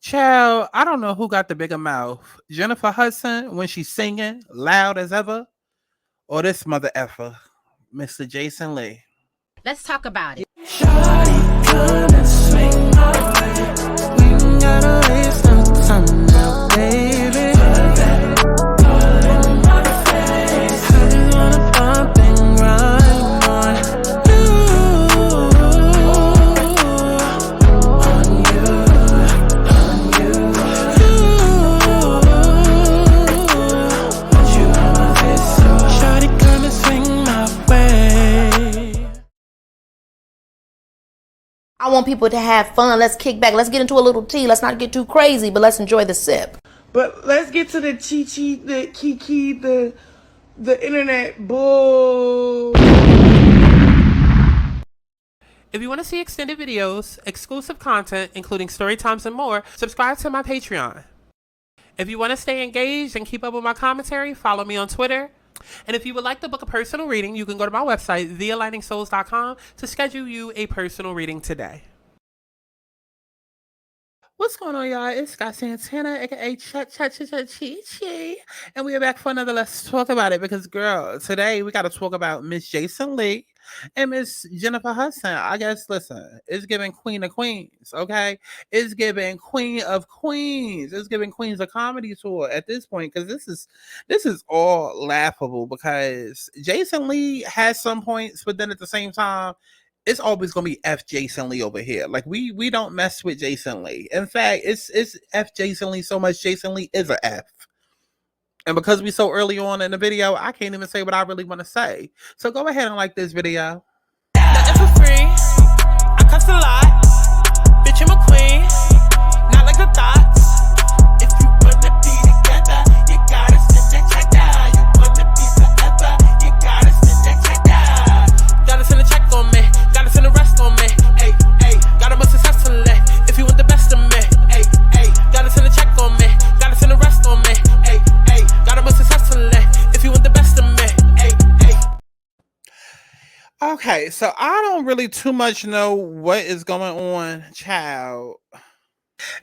Child, I don't know who got the bigger mouth. Jennifer Hudson when she's singing loud as ever, or this mother effer, Mr. Jason Lee. Let's talk about it. Shawty, come and swing my way. We ain't gotta waste no time now, baby. Put that all in my face. I just wanna bump and grind on you, on you, on you, want you on my face, so shawty, come and swing my way. I want people to have fun. Let's kick back. Let's get into a little tea. Let's not get too crazy, but let's enjoy the sip. But let's get to the chi-chi, the kiki, the internet bull. If you want to see extended videos, exclusive content, including story times and more, subscribe to my Patreon. If you want to stay engaged and keep up with my commentary, follow me on Twitter. And if you would like to book a personal reading, you can go to my website, thealigningsouls.com, to schedule you a personal reading today. What's going on, y'all? It's Scott Santana, aka Chi, and we are back for another Let's Talk About It. Because, girl, today we got to talk about Miss Jason Lee and Miss Jennifer Hudson. I guess, listen, it's giving Queen of Queens, okay? It's giving Queen of Queens. It's giving Queens of Comedy Tour at this point, because this is all laughable. Because Jason Lee has some points, but then at the same time, it's always gonna be F Jason Lee over here. Like we don't mess with Jason Lee. In fact, it's F Jason Lee so much. Jason Lee is a F. And because we so early on in the video, I can't even say what I really want to say. So go ahead and like this video. Nothing for free. I cuss a lot. Bitch, I'm a queen. Not like the thoughts. If you wanna be together, you gotta send that check down. You wanna be forever, you gotta send that check down. Gotta send a check on me. Gotta send the rest on me. Ay, ay. Gotta move successfully. If you want the best of me. Ay, ay. Gotta send a check on me. Gotta send the rest on me. Ay, ay. Gotta move successfully. If you want the best of me. Ay, ay. Okay, so I don't really too much know what is going on, child.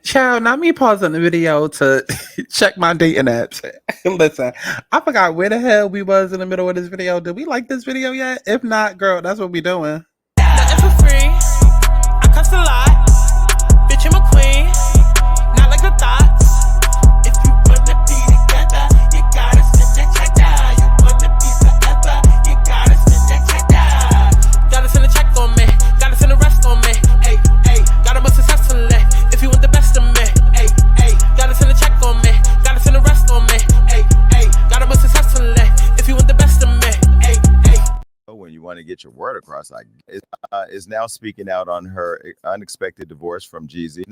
Child, not me pausing the video to check my dating apps. Listen, I forgot where the hell we was in the middle of this video. Did we like this video yet? If not, girl, that's what we doing. Nothing for free. I cuss a lot. Bitch, I'm a queen. Not like the thoughts. If you wanna be together, you gotta send that check down. You wanna be forever, you gotta send that check down. Gotta send a check on me. Gotta send the rest on me. Ay, ay. Gotta move successfully. If you want the best of me. Ay, ay. Gotta send a check on me. Gotta send the rest on me. Ay, ay. Gotta move successfully. If you want the best of me. Ay, ay. When you want to get your word across, is now speaking out on her unexpected divorce from Jeezy.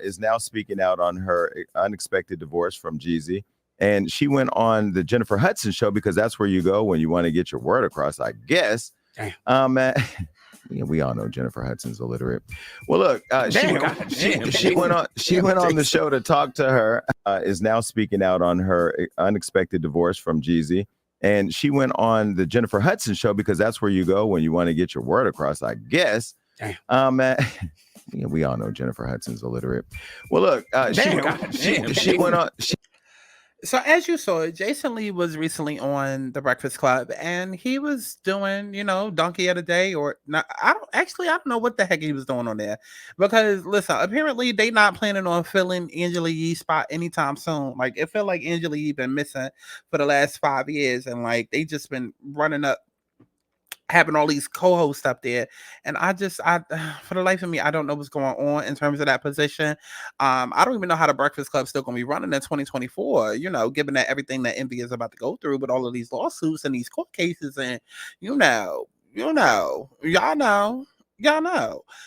Is now speaking out on her unexpected divorce from Jeezy, and she went on the Jennifer Hudson show because that's where you go when you want to get your word across, I guess. Yeah, we all know Jennifer Hudson's illiterate. Well, look, she went on the show to talk to her. Is now speaking out on her unexpected divorce from Jeezy. And she went on the Jennifer Hudson show because that's where you go when you want to get your word across, I guess. Yeah, we all know Jennifer Hudson's illiterate. Well, look, she went on. So as you saw, Jason Lee was recently on The Breakfast Club, and he was doing, donkey of the day, or not. I don't know what the heck he was doing on there, because listen, apparently they not planning on filling Angela Yee's spot anytime soon. Like it felt like Angela Yee been missing for the last 5 years, and like they just been running up, having all these co-hosts up there, and I for the life of me, I don't know what's going on in terms of that position. I don't even know how the Breakfast Club's still gonna be running in 2024, given that everything that Envy is about to go through with all of these lawsuits and these court cases, and y'all know.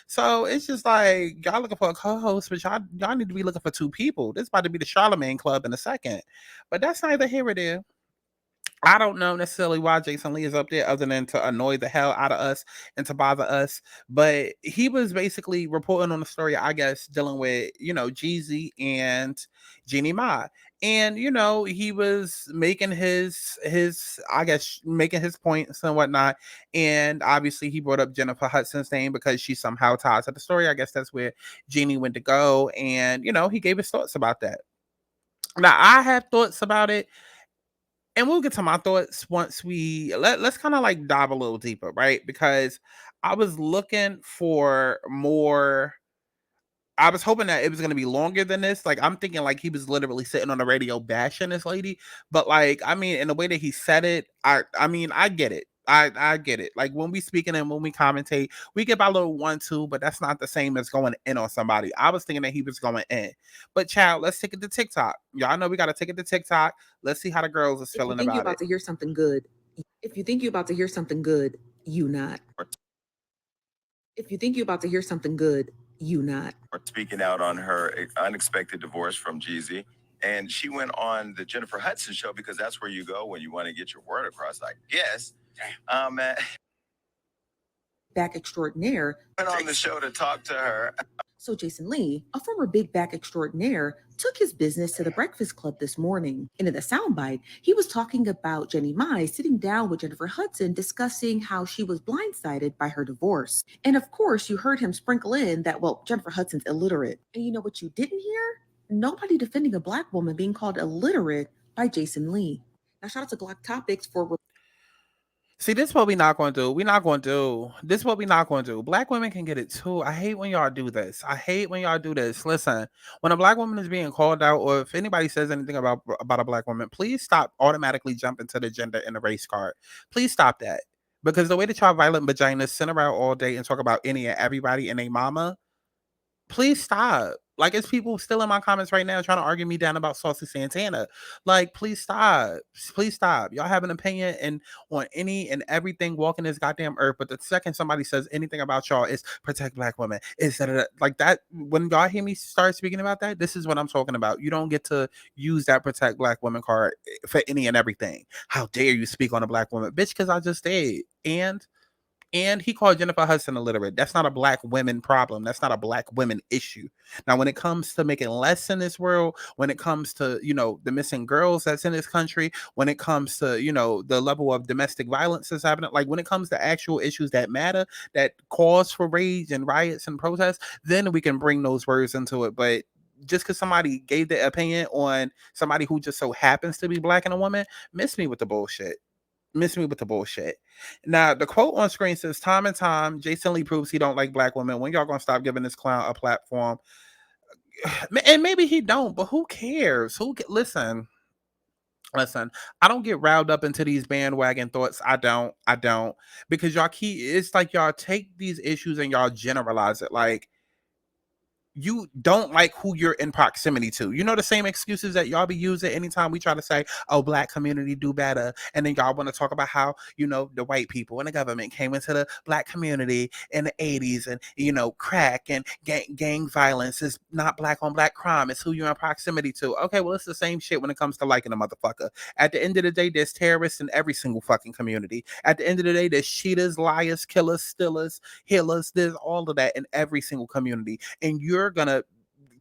So it's just like y'all looking for a co-host, but y'all need to be looking for two people. This is about to be the Charlemagne Club in a second, but that's neither here nor there. I don't know necessarily why Jason Lee is up there other than to annoy the hell out of us and to bother us. But he was basically reporting on the story, I guess, dealing with, Jeezy and Jeannie Mai. And, he was making his I guess making his points and whatnot. And obviously he brought up Jennifer Hudson's name because she's somehow tied to the story. I guess that's where Jeannie went to go. And, he gave his thoughts about that. Now I have thoughts about it, and we'll get to my thoughts once let's kind of like dive a little deeper, right? Because I was looking for more. I was hoping that it was going to be longer than this. Like, I'm thinking like he was literally sitting on the radio bashing this lady. But like, I mean, in the way that he said it, I mean, I get it. I get it. Like, when we speaking and when we commentate, we get by a little 1-2, but that's not the same as going in on somebody. I was thinking that he was going in. But child, let's take it to TikTok. Y'all know we got to take it to TikTok. Let's see how the girls is feeling If you think you're about about to hear something good, if you think you're about to hear something good, you not. If you think you're about to hear something good, you not. Speaking out on her unexpected divorce from Jeezy. And she went on the Jennifer Hudson show because that's where you go when you want to get your word across, I guess. Back extraordinaire. Went on the show to talk to her. So Jason Lee, a former big back extraordinaire, took his business to the Breakfast Club this morning. And in the soundbite, he was talking about Jeannie Mai sitting down with Jennifer Hudson discussing how she was blindsided by her divorce. And of course, you heard him sprinkle in that, well, Jennifer Hudson's illiterate. And you know what you didn't hear? Nobody defending a Black woman being called illiterate by Jason Lee. Now, shout out to Glock Topics for... See, this is what we're not going to do. We're not going to do. This is what we're not going to do. Black women can get it too. I hate when y'all do this. I hate when y'all do this. Listen, when a Black woman is being called out, or if anybody says anything about a Black woman, please stop automatically jumping to the gender and the race card. Please stop that. Because the way that y'all violent vaginas sit around all day and talk about any and everybody and a mama, please stop. Like, it's people still in my comments right now trying to argue me down about Saucy Santana. Like, please stop. Please stop. Y'all have an opinion and on any and everything walking this goddamn earth, but the second somebody says anything about y'all is protect Black women. Is that like that? When y'all hear me start speaking about that, this is what I'm talking about. You don't get to use that protect Black women card for any and everything. How dare you speak on a Black woman, bitch? Because I just did. And he called Jennifer Hudson illiterate. That's not a Black women problem. That's not a Black women issue. Now, when it comes to making less in this world, when it comes to, the missing girls that's in this country, when it comes to, the level of domestic violence that's happening, like when it comes to actual issues that matter, that cause for rage and riots and protests, then we can bring those words into it. But just because somebody gave their opinion on somebody who just so happens to be Black and a woman, miss me with the bullshit. Now, the quote on screen says, time and time, Jason Lee proves he don't like Black women. When y'all gonna stop giving this clown a platform? And maybe he don't, but who cares? Listen, I don't get riled up into these bandwagon thoughts. I don't. Because it's like y'all take these issues and y'all generalize it. Like, you don't like who you're in proximity to. The same excuses that y'all be using anytime we try to say, oh, Black community do better. And then y'all want to talk about how, the white people and the government came into the Black community in the 80s and, crack and gang violence is not Black on Black crime. It's who you're in proximity to. Okay, well, it's the same shit when it comes to liking a motherfucker. At the end of the day, there's terrorists in every single fucking community. At the end of the day, there's cheaters, liars, killers, stealers, healers. There's all of that in every single community. And you're gonna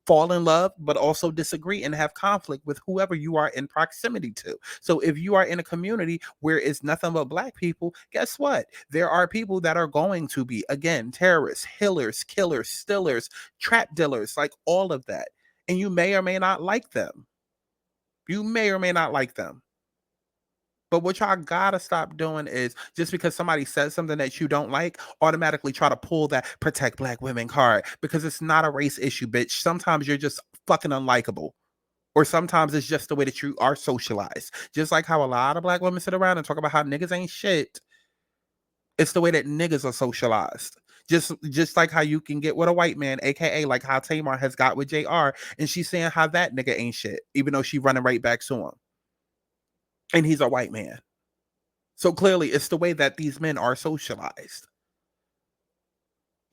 fall in love but also disagree and have conflict with whoever you are in proximity to. So if you are in a community where it's nothing but Black people, guess what? There are people that are going to be, again, terrorists, healers, killers, stealers, trap dealers, like all of that. And you may or may not like them. But what y'all gotta stop doing is, just because somebody says something that you don't like, automatically try to pull that protect Black women card, because it's not a race issue, bitch. Sometimes you're just fucking unlikable. Or sometimes it's just the way that you are socialized. Just like how a lot of Black women sit around and talk about how niggas ain't shit. It's the way that niggas are socialized. Just like how you can get with a white man, aka like how Tamar has got with JR, and she's saying how that nigga ain't shit, even though she running right back to him. And he's a white man. So clearly it's the way that these men are socialized.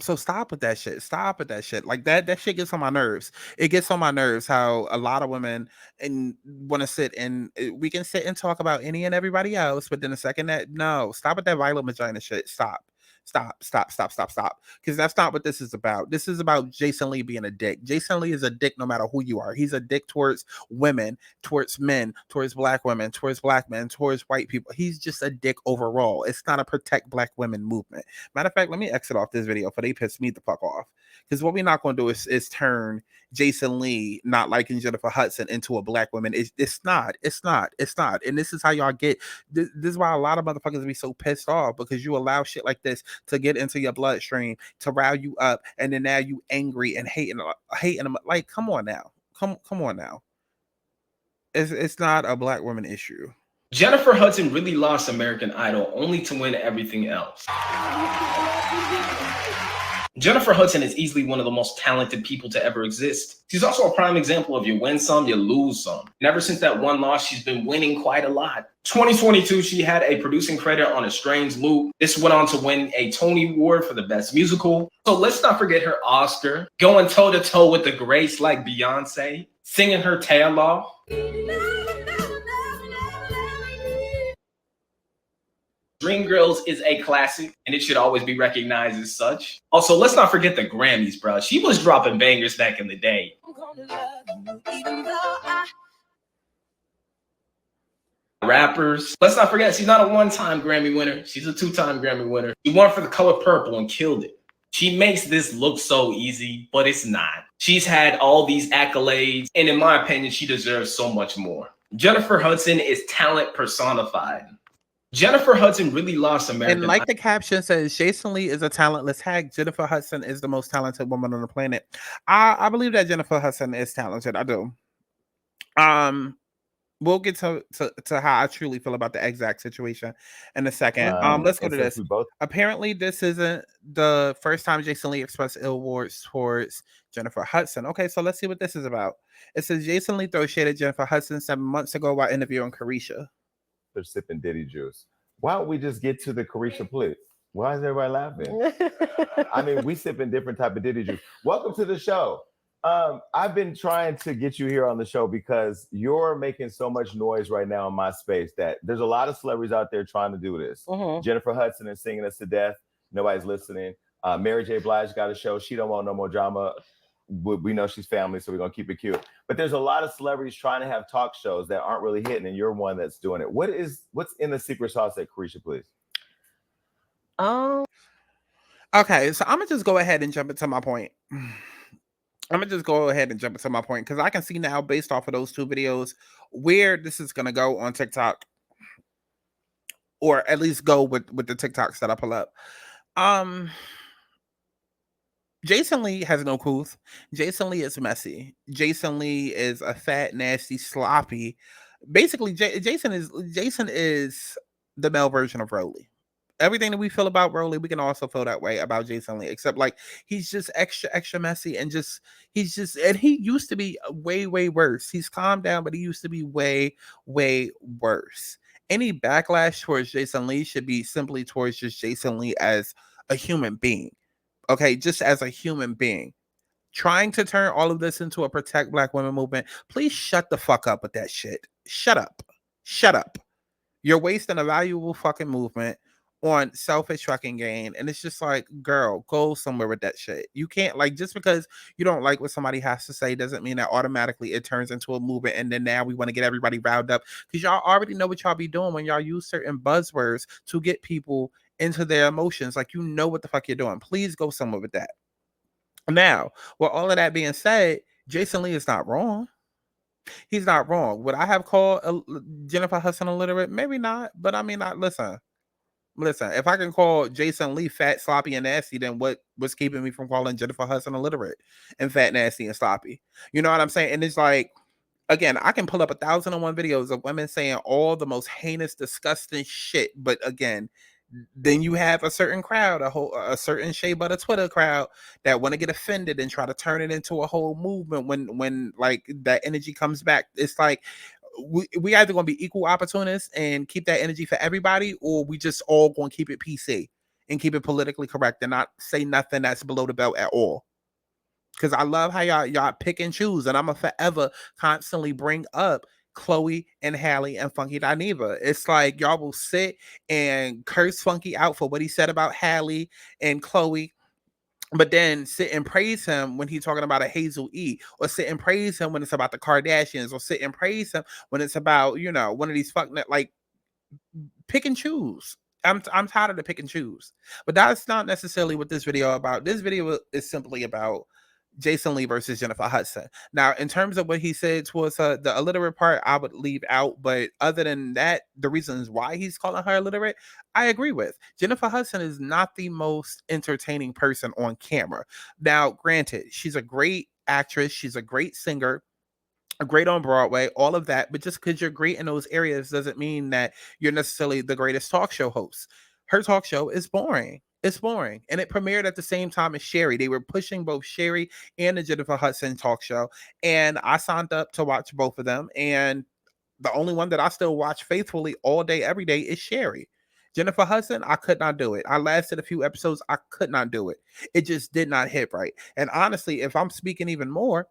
So stop with that shit. Stop with that shit. Like that shit gets on my nerves. It gets on my nerves how a lot of women and want to sit and we can sit and talk about any and everybody else, but then the second that no, stop with that violent vagina shit. Stop. Stop. Because that's not what this is about. This is about Jason Lee being a dick. Jason Lee is a dick no matter who you are. He's a dick towards women, towards men, towards black women, towards black men, towards white people. He's just a dick overall. It's not a protect black women movement. Matter of fact, let me exit off this video for they piss me the fuck off. Because what we're not going to do is turn Jason Lee not liking Jennifer Hudson into a black woman. It's not. And this is how y'all get. This is why a lot of motherfuckers be so pissed off, because you allow shit like this to get into your bloodstream, to rile you up, and then now you angry and hating them. Like, come on now. Come on now. It's not a black woman issue. Jennifer Hudson really lost American Idol only to win everything else. Jennifer Hudson is easily one of the most talented people to ever exist. She's also a prime example of you win some, you lose some. And ever since that one loss, she's been winning quite a lot. 2022, she had a producing credit on A Strange Loop. This went on to win a Tony Award for the Best Musical. So let's not forget her Oscar, going toe-to-toe with the greats like Beyonce, singing her tail off. Dreamgirls is a classic, and it should always be recognized as such. Also, let's not forget the Grammys, bro. She was dropping bangers back in the day. Rappers. Let's not forget, she's not a one-time Grammy winner. She's a two-time Grammy winner. She won for The Color Purple and killed it. She makes this look so easy, but it's not. She's had all these accolades, and in my opinion, she deserves so much more. Jennifer Hudson is talent personified. Jennifer Hudson really lost American. And like the caption says, Jason Lee is a talentless hack. Jennifer Hudson is the most talented woman on the planet. I believe that Jennifer Hudson is talented. I do. We'll get to how I truly feel about the exact situation in a second. Let's go to this. Apparently, this isn't the first time Jason Lee expressed ill words towards Jennifer Hudson. Okay, so let's see what this is about. It says Jason Lee throws shade at Jennifer Hudson 7 months ago while interviewing Carisha. They're sipping Diddy juice. Why don't we just get to the Carisha plate? Why is everybody laughing? I mean, we sipping different type of Diddy juice. Welcome to the show. I've been trying to get you here on the show because you're making so much noise right now in my space that there's a lot of celebrities out there trying to do this. Jennifer Hudson is singing us to death. Nobody's listening. Mary J. Blige got a show. She don't want no more drama. We know she's family, so we're gonna keep it cute. But there's a lot of celebrities trying to have talk shows that aren't really hitting, and you're one that's doing it. What's in the secret sauce at Carisha, please? Okay, so I'm gonna just go ahead and jump into my point. Because I can see now, based off of those two videos, where this is gonna go on TikTok, or at least go with the TikToks that I pull up. Jason Lee has no couth. Jason Lee is messy. Jason Lee is a fat, nasty, sloppy. Basically, Jason is the male version of Rolly. Everything that we feel about Rolly, we can also feel that way about Jason Lee. Except like he's just extra messy, and he used to be way worse. He's calmed down, but he used to be way worse. Any backlash towards Jason Lee should be simply towards just Jason Lee as a human being. Okay, just as a human being. Trying to turn all of this into a protect black women movement. Please shut the fuck up with that shit. Shut up. You're wasting a valuable fucking movement on selfish fucking gain. And it's just like, girl, go somewhere with that shit. You can't, like, just because you don't like what somebody has to say doesn't mean that automatically it turns into a movement. And then now we want to get everybody riled up, because y'all already know what y'all be doing when y'all use certain buzzwords to get people into their emotions. Like, you know what the fuck you're doing. Please go somewhere with that. Now, with all of that being said, Jason Lee is not wrong. He's not wrong. Would I have called Jennifer Hudson illiterate? Maybe not. But I mean, listen. If I can call Jason Lee fat, sloppy, and nasty, then what's keeping me from calling Jennifer Hudson illiterate and fat, nasty, and sloppy? You know what I'm saying? And it's like, again, I can pull up 1,001 videos of women saying all the most heinous, disgusting shit. But again, then you have a certain crowd, a certain Shea Butter Twitter crowd that want to get offended and try to turn it into a whole movement when like that energy comes back. It's like we either going to be equal opportunists and keep that energy for everybody, or we just all going to keep it PC and keep it politically correct and not say nothing that's below the belt at all. Because I love how y'all pick and choose, and I'm gonna forever constantly bring up Chloe and Halle and Funky Dineva. It's like y'all will sit and curse Funky out for what he said about Halle and Chloe, but then sit and praise him when he's talking about a Hazel E, or sit and praise him when it's about the Kardashians, or sit and praise him when it's about, you know, one of these fucking, like, pick and choose. I'm tired of the pick and choose. But that's not necessarily what this video about. This video is simply about Jason Lee versus Jennifer Hudson. Now, in terms of what he said towards the illiterate part, I would leave out. But other than that, the reasons why he's calling her illiterate, I agree with. Jennifer Hudson is not the most entertaining person on camera. Now, granted, she's a great actress. She's a great singer. Great on Broadway, all of that. But just because you're great in those areas doesn't mean that you're necessarily the greatest talk show host. Her talk show is boring. It's boring. And it premiered at the same time as Sherry. They were pushing both Sherry and the Jennifer Hudson talk show. And I signed up to watch both of them. And the only one that I still watch faithfully all day, every day is Sherry. Jennifer Hudson, I could not do it. I lasted a few episodes. I could not do it. It just did not hit right. And honestly, if I'm speaking even more,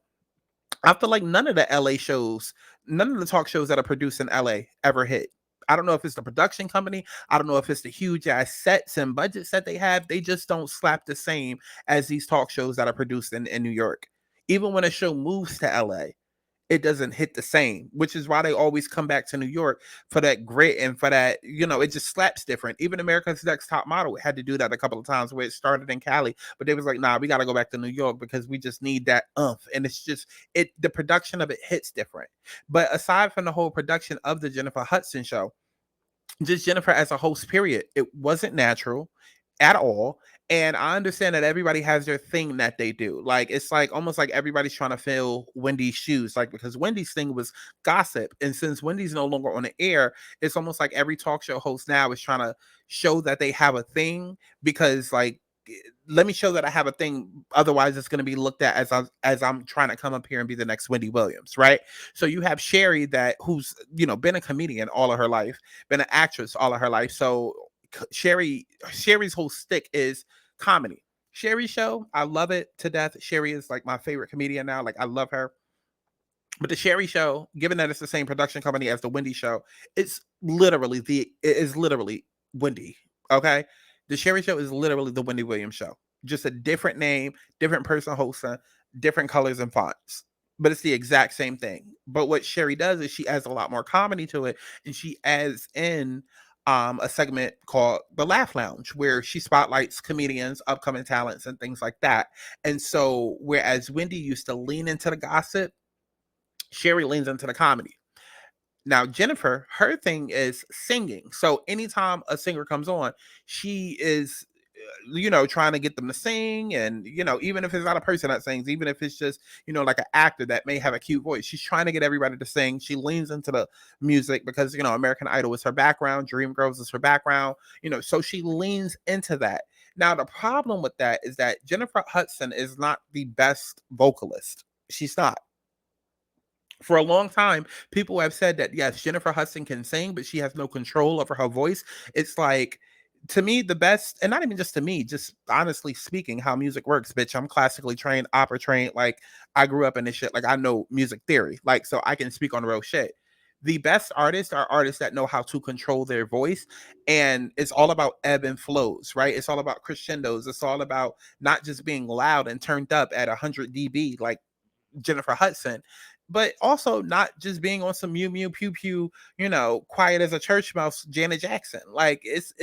I feel like none of the LA shows, none of the talk shows that are produced in LA ever hit. I don't know if it's the production company. I don't know if it's the huge ass sets and budgets that they have. They just don't slap the same as these talk shows that are produced in New York. Even when a show moves to LA, it doesn't hit the same, which is why they always come back to New York for that grit and for that, you know, it just slaps different. Even America's Next Top Model had to do that a couple of times where it started in Cali, but they was like, nah, we got to go back to New York because we just need that umph. And it's just, the production of it hits different. But aside from the whole production of the Jennifer Hudson show, just Jennifer as a host, period, it wasn't natural at all. And I understand that everybody has their thing that they do. Like, it's like almost like everybody's trying to fill Wendy's shoes. Like, because Wendy's thing was gossip. And since Wendy's no longer on the air, it's almost like every talk show host now is trying to show that they have a thing, because, like, let me show that I have a thing. Otherwise, it's going to be looked at as I'm trying to come up here and be the next Wendy Williams, right? So you have Sherry who's, you know, been a comedian all of her life, been an actress all of her life. So Sherry's whole stick is comedy. Sherry's show, I love it to death. Sherry is like my favorite comedian now. Like, I love her. But the Sherry show, given that it's the same production company as the Wendy show, it is literally Wendy. Okay. The Sherry show is literally the Wendy Williams show. Just a different name, different person hosting, different colors and fonts. But it's the exact same thing. But what Sherry does is she adds a lot more comedy to it. And she adds in a segment called The Laugh Lounge, where she spotlights comedians, upcoming talents, and things like that. And so, whereas Wendy used to lean into the gossip, Sherry leans into the comedy. Now, Jennifer, her thing is singing. So anytime a singer comes on, she is, you know, trying to get them to sing. And, you know, even if it's not a person that sings, even if it's just, you know, like an actor that may have a cute voice, she's trying to get everybody to sing. She leans into the music because, you know, American Idol is her background. Dreamgirls is her background, you know, so she leans into that. Now, the problem with that is that Jennifer Hudson is not the best vocalist. She's not. For a long time, people have said that, yes, Jennifer Hudson can sing, but she has no control over her voice. It's like, to me, the best, and not even just to me, just honestly speaking, how music works, bitch. I'm classically trained, opera trained. Like, I grew up in this shit. Like, I know music theory. Like, so I can speak on real shit. The best artists are artists that know how to control their voice. And it's all about ebb and flows, right? It's all about crescendos. It's all about not just being loud and turned up at 100 dB like Jennifer Hudson, but also not just being on some mew mew pew pew, you know, quiet as a church mouse, Janet Jackson. Like, it's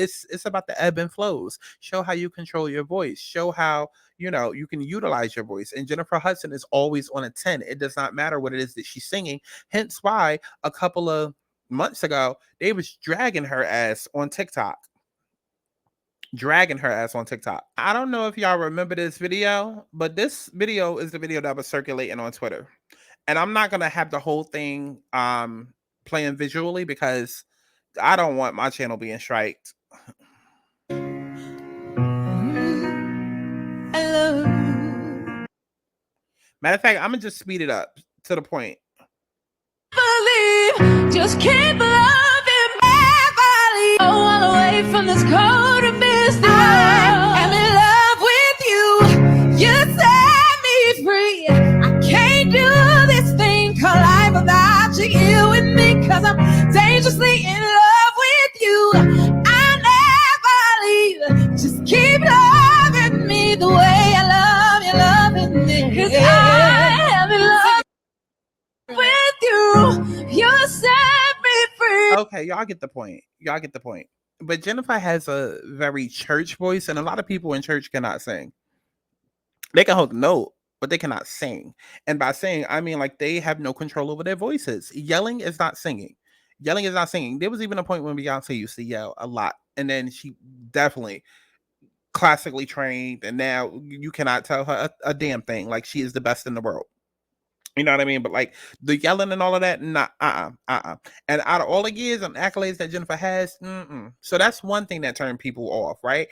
about the ebb and flows. Show how you control your voice. Show how, you know, you can utilize your voice. And Jennifer Hudson is always on a 10. It does not matter what it is that she's singing. Hence why a couple of months ago, they was dragging her ass on TikTok. I don't know if y'all remember this video, but this video is the video that was circulating on Twitter. And I'm not going to have the whole thing playing visually because I don't want my channel being striked. Matter of fact, I'm going to just speed it up to the point. Believe, just keep loving me. all the way from this cold abyss. I am in love with you. You set me free. I can't do this thing called life without you here with me, 'cause I'm dangerously in love with you. I'll never leave. Just keep loving me the way I love you, loving me. 'Cause I am in love with you. You set me free. Okay, y'all get the point. Y'all get the point. But Jennifer has a very church voice, and a lot of people in church cannot sing. They can hold a note, but they cannot sing. And by sing, I mean like they have no control over their voices. Yelling is not singing. Yelling is not singing. There was even a point when Beyonce used to yell a lot, and then she definitely classically trained, and now you cannot tell her a damn thing. Like she is the best in the world. You know what I mean? But like the yelling and all of that, nah, And out of all the years and accolades that Jennifer has, so that's one thing that turned people off, right?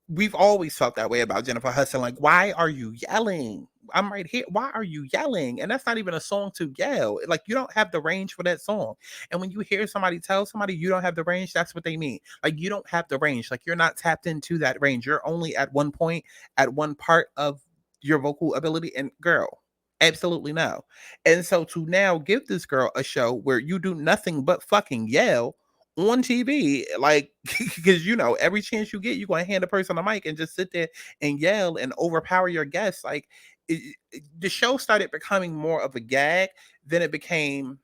We've always felt that way about Jennifer Hudson. Like, why are you yelling? I'm right here. Why are you yelling? And that's not even a song to yell. Like, you don't have the range for that song. And when you hear somebody tell somebody you don't have the range, that's what they mean. Like, you don't have the range. Like, you're not tapped into that range. You're only at one point, at one part of your vocal ability. And girl, absolutely no. And so to now give this girl a show where you do nothing but fucking yell on TV, like, because you know, every chance you get, you're going to hand a person a mic and just sit there and yell and overpower your guests. Like, the show started becoming more of a gag than it became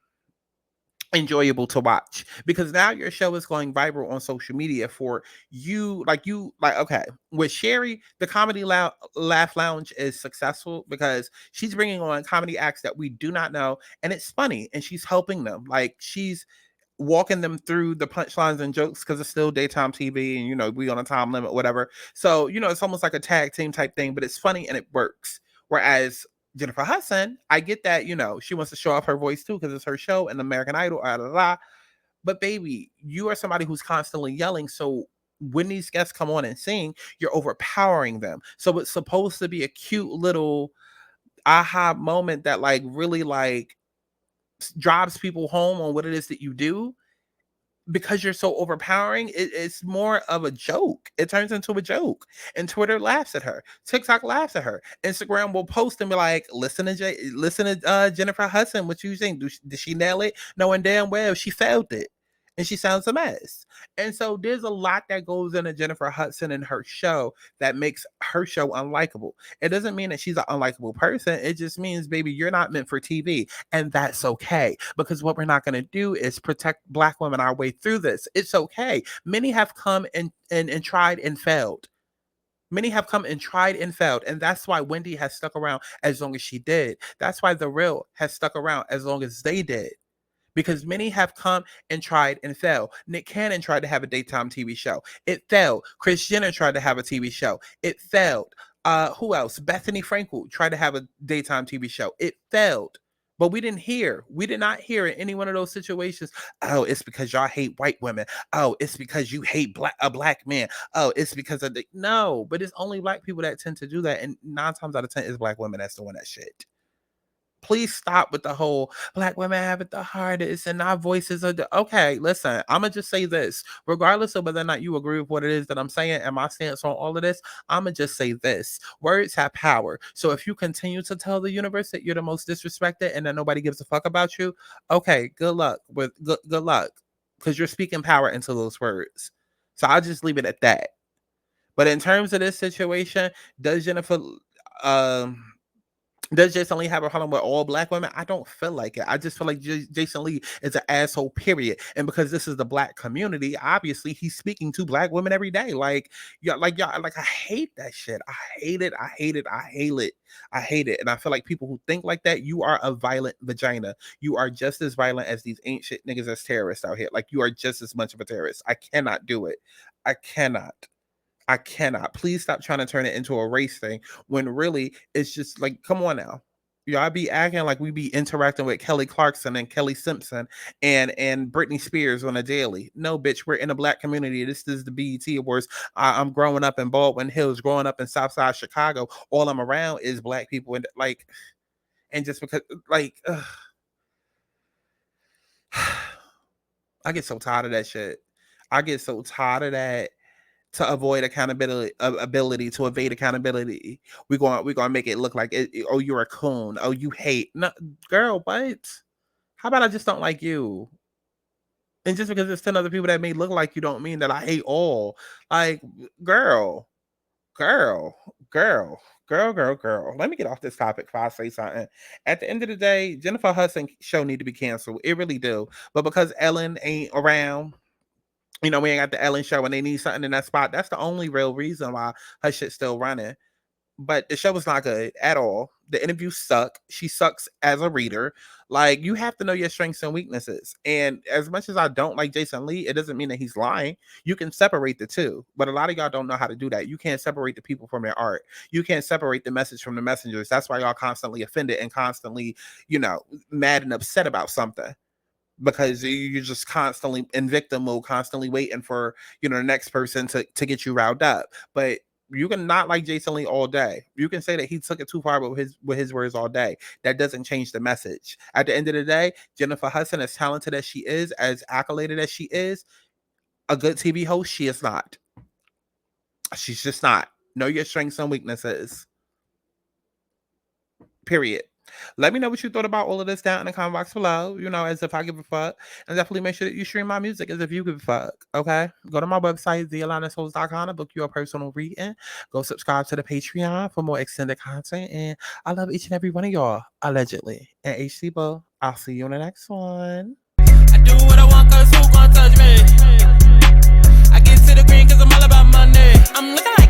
enjoyable to watch, because now your show is going viral on social media for you. Like, okay, with Sherry, the comedy laugh lounge is successful because she's bringing on comedy acts that we do not know, and it's funny, and she's helping them. Like, she's walking them through the punchlines and jokes, because it's still daytime TV, and you know, we on a time limit, whatever. So, you know, it's almost like a tag team type thing, but it's funny and it works. Whereas Jennifer Hudson, I get that, you know, she wants to show off her voice too, because it's her show and American Idol, but baby, you are somebody who's constantly yelling. So when these guests come on and sing, you're overpowering them. So it's supposed to be a cute little aha moment that like really like drives people home on what it is that you do. Because you're so overpowering, it's more of a joke. It turns into a joke. And Twitter laughs at her. TikTok laughs at her. Instagram will post and be like, listen to Jennifer Hudson, what you think? Did she nail it? Knowing damn well she failed it. And she sounds a mess. And so there's a lot that goes into Jennifer Hudson and her show that makes her show unlikable. It doesn't mean that she's an unlikable person. It just means, baby, you're not meant for TV. And that's okay. Because what we're not going to do is protect Black women our way through this. It's okay. Many have come and tried and failed. Many have come and tried and failed. And that's why Wendy has stuck around as long as she did. That's why The Real has stuck around as long as they did. Because many have come and tried and failed. Nick Cannon tried to have a daytime TV show. It failed. Kris Jenner tried to have a TV show. It failed. Who else? Bethany Frankel tried to have a daytime TV show. It failed. But we did not hear in any one of those situations, oh, it's because y'all hate white women. Oh, it's because you hate a black man. Oh, it's because of no, but it's only Black people that tend to do that. And 9 times out of 10 it's Black women that's doing that shit. Please stop with the whole Black women have it the hardest and our voices are okay. Listen, I'm gonna just say this, regardless of whether or not you agree with what it is that I'm saying and my stance on all of this, I'm gonna just say this: words have power. So if you continue to tell the universe that you're the most disrespected and that nobody gives a fuck about you, okay, good luck, because you're speaking power into those words. So I'll just leave it at that. But in terms of this situation, does Jennifer does Jason Lee have a problem with all Black women? I don't feel like it. I just feel like Jason Lee is an asshole, period. And because this is the Black community, obviously he's speaking to Black women every day. Like, y'all, I hate that shit. I hate it. I hate it. I hate it. I hate it. And I feel like people who think like that, you are a violent vagina. You are just as violent as these ain't shit niggas as terrorists out here. Like, you are just as much of a terrorist. I cannot do it. I cannot. Please stop trying to turn it into a race thing when really it's just like, come on now. Y'all be acting like we be interacting with Kelly Clarkson and Kelly Simpson and Britney Spears on a daily. No, bitch, we're in a Black community. This is the BET Awards. I'm growing up in Baldwin Hills, growing up in Southside Chicago. All I'm around is Black people, and like, and just because, like, I get so tired of that shit. I get so tired of that. To avoid ability to evade accountability, we're gonna make it look like oh, you're a coon. Oh, you hate. No, girl, what? How about I just don't like you? And just because there's 10 other people that may look like you don't mean that I hate all. Like, girl. Let me get off this topic before I say something. At the end of the day, Jennifer Hudson show need to be canceled. It really do. But because Ellen ain't around, we ain't got the Ellen show and they need something in that spot. That's the only real reason why her shit's still running. But the show was not good at all. The interviews suck. She sucks as a reader. Like, you have to know your strengths and weaknesses. And as much as I don't like Jason Lee, it doesn't mean that he's lying. You can separate the two. But a lot of y'all don't know how to do that. You can't separate the people from their art. You can't separate the message from the messengers. That's why y'all constantly offended and constantly, mad and upset about something. Because you're just constantly in victim mode, constantly waiting for, the next person to get you riled up. But you can not like Jason Lee all day. You can say that he took it too far with his words all day. That doesn't change the message. At the end of the day, Jennifer Hudson, as talented as she is, as accoladed as she is, a good TV host, she is not. She's just not. Know your strengths and weaknesses. Period. Let me know what you thought about all of this down in the comment box below. As if I give a fuck. And definitely make sure that you stream my music as if you give a fuck. Okay? Go to my website, thealanasoulz.com, to book your personal reading. Go subscribe to the Patreon for more extended content. And I love each and every one of y'all, allegedly. And HC Boo, I'll see you on the next one. I do what I want, cause who gon' touch me? I get to the green cause I'm all about money. I'm looking like